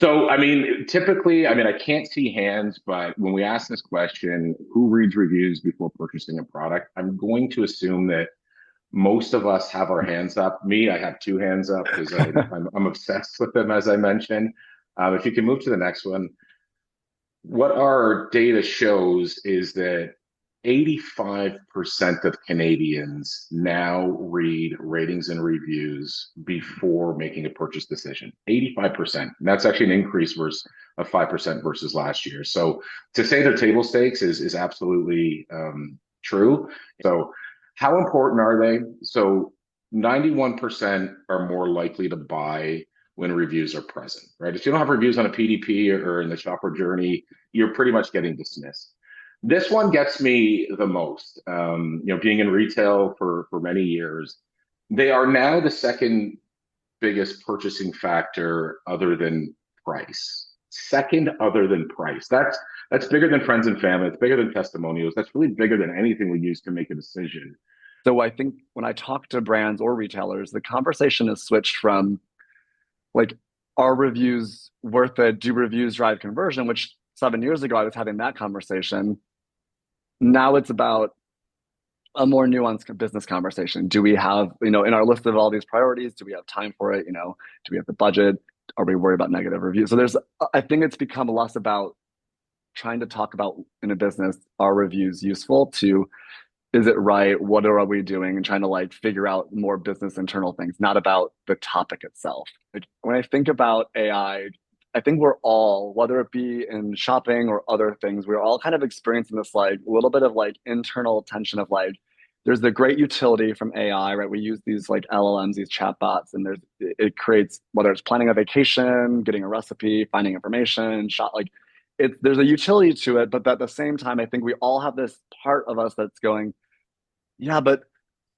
So, I mean, typically, I mean, I can't see hands, but when we ask this question, who reads reviews before purchasing a product? I'm going to assume that most of us have our hands up. Me, I have two hands up because I'm obsessed with them, as I mentioned. If you can move to the next one, what our data shows is that 85% of Canadians now read ratings and reviews before making a purchase decision. 85%. And that's actually an increase versus of 5% versus last year. So to say they're table stakes is absolutely true. So how important are they? So 91% are more likely to buy when reviews are present, right? If you don't have reviews on a PDP or in the shopper journey, you're pretty much getting dismissed. This one gets me the most. Being in retail for many years, they are now the second biggest purchasing factor other than price. Second, other than price. That's bigger than friends and family. It's bigger than testimonials. That's really bigger than anything we use to make a decision. So I think when I talk to brands or retailers, the conversation has switched from like, are reviews worth it? Do reviews drive conversion? Which 7 years ago I was having that conversation. Now it's about a more nuanced business conversation. Do we have, in our list of all these priorities, do we have time for it? Do we have the budget? Are we worried about negative reviews? So I think it's become less about trying to talk about in a business, are reviews useful to, is it right? What are we doing? And trying to like figure out more business internal things, not about the topic itself. Like, when I think about I think we're all, whether it be in shopping or other things, we're all kind of experiencing this like a little bit of like internal tension of like, there's the great utility from AI, right? We use these like LLMs, these chatbots, and it creates, whether it's planning a vacation, getting a recipe, finding information, shop like there's a utility to it, but at the same time, I think we all have this part of us that's going, yeah, but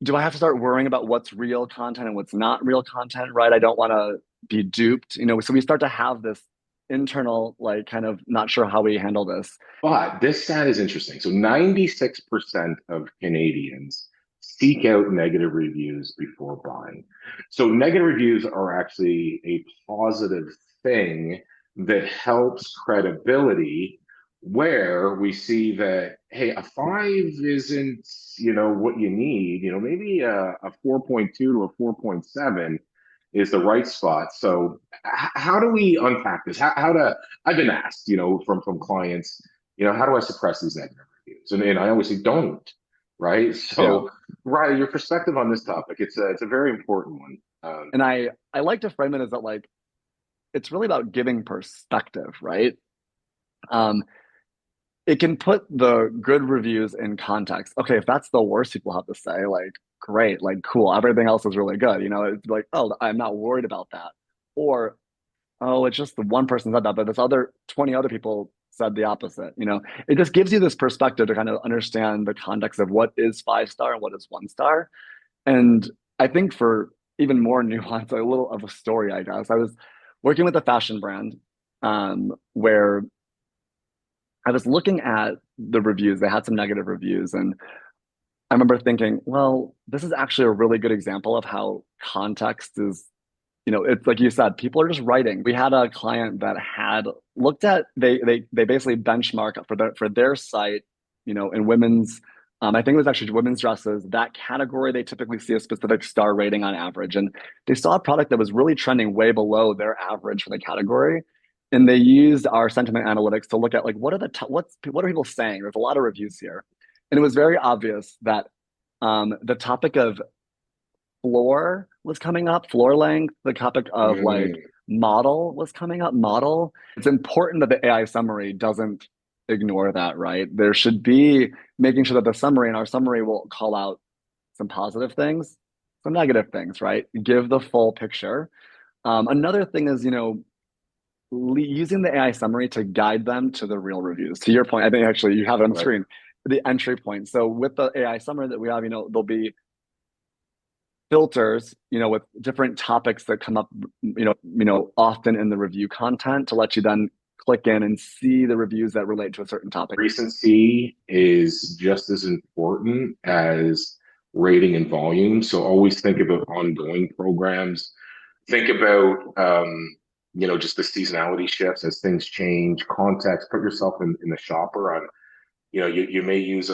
do I have to start worrying about what's real content and what's not real content, right? I don't want to be duped, so we start to have this internal, like, kind of not sure how we handle this. But this stat is interesting. So 96% of Canadians seek out negative reviews before buying. So negative reviews are actually a positive thing that helps credibility where we see that, hey, a five isn't, what you need, maybe a 4.2 to a 4.7 is the right spot. So how do we unpack this? I've been asked, from clients, how do I suppress these negative reviews? And I always say, don't, right? Yeah. So, Riley, your perspective on this topic, it's a very important one. And I like to frame it as that, like, it's really about giving perspective, right? Um, it can put the good reviews in context. Okay, if that's the worst people have to say, like, great, like, cool, everything else is really good. It's like, oh, I'm not worried about that. Or, oh, it's just the one person said that, but this other 20 other people said the opposite. It just gives you this perspective to kind of understand the context of what is 5 star and what is 1 star. And I think for even more nuance, a little of a story, I guess. I was working with a fashion brand, where I was looking at the reviews. They had some negative reviews, and I remember thinking, well, this is actually a really good example of how context is, it's like you said, people are just writing. We had a client that had looked at, they basically benchmark for their site, in women's, I think it was actually women's dresses, that category, they typically see a specific star rating on average. And they saw a product that was really trending way below their average for the category. And they used our sentiment analytics to look at like, what are people saying? There's a lot of reviews here. And it was very obvious that the topic of floor was coming up, floor length, the topic of like Mm, model was coming up, model. It's important that the AI summary doesn't ignore that, right? There should be making sure that the summary and our summary will call out some positive things, some negative things, right? Give the full picture. Another thing is, using the AI summary to guide them to the real reviews. To your point, I think actually you have it on the right. screen, the entry point. So with the AI summary that we have, there'll be filters, with different topics that come up, often in the review content to let you then click in and see the reviews that relate to a certain topic. Recency is just as important as rating and volume. So always think about ongoing programs. Think about just the seasonality shifts as things change, context, put yourself in the shopper on, you may use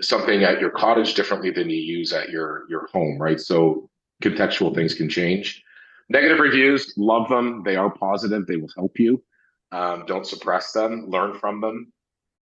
something at your cottage differently than you use at your home, right? So contextual things can change. Negative reviews, love them. They are positive. They will help you. Don't suppress them. Learn from them.